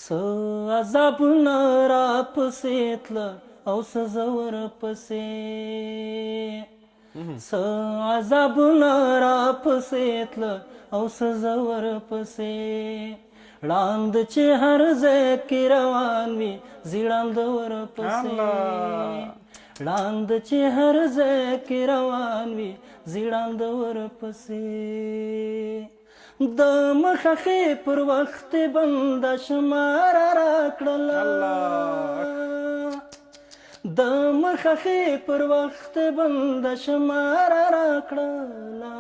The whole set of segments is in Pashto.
स عذابونه را پسې تله او څه زور پسې څه عذابونه را پسې تله او څه زور پسې ړاند چې هر ځای کې روان وي زیړاند ورپسې ړاند چې هر ځای کې روان وي زیړاند ورپسې د مخخې پر وخت بنده شمار راکړله د مخخې پر وخت بنده شمار راکړله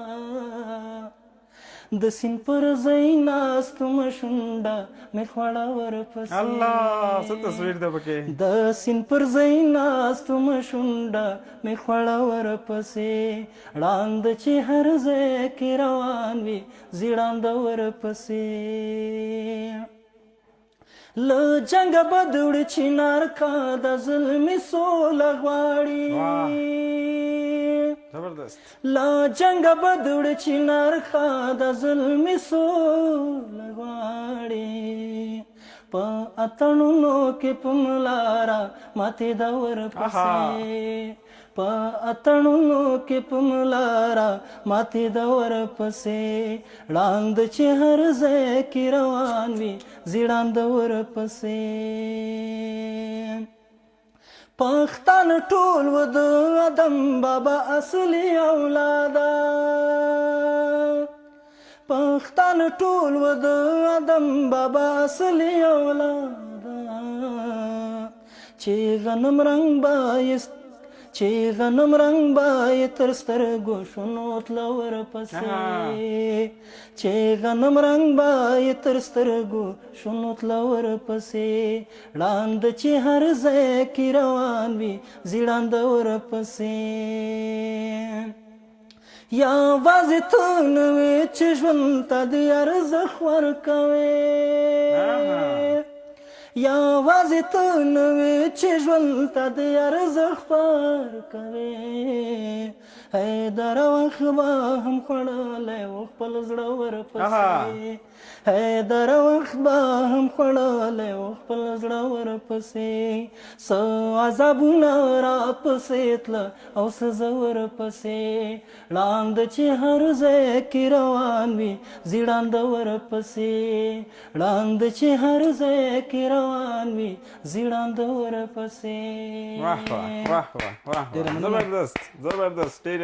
د سین پر ځای ناستم شونډه مې خوړه ورپسې الله څه تصویر ده پکې د سین پر ځای ناستم شونډه مې خوړه ورپسې ړاند چې هر ځای کې روان وي زیړاند ورپسې له جنګه به دوړې چینار کا د ظلمي سوله غواړي زبردست لا جنگ بدوړ چینار خا د ظلمي سوله غواړي په اتڼونو کې په ملاره ماتې د ورپسې په اتڼونو کې په ملاره ماتې د ورپسې ړاند چې هر ځای کې روان وي زیړاند ورپسې پښتان ټول و د آدم بابا اصلي اولاده پښتان ټول و د آدم بابا اصلي اولاده چې غنم رنگ بایست چې غنم رنگ بای تر سترګو شونو تله ورپسې چې غنم رنگ بای تر سترګو شونو تله ورپسې ړاند چې هر ځای کې روان وي زیړاند ورپسې یوازې ته نه وې چې ژوند ته د ارزښت ورکوې یوازې ته نه وې چې ژوند ته د ارزښت ورکوې حیدر وخت به هم خوړلی و خپل زړه ورپسې حیدر وخت به هم خوړلی و خپل زړه ورپسې څه عذابونه راپسې تله او څه زه ورپسې ړاند چې هر ځای کې روان وي زیړاند ورپسې ړاند چې هر ځای کې روان وي زیړاند ورپسې واه واه واه واه زبردست زبردست ډېره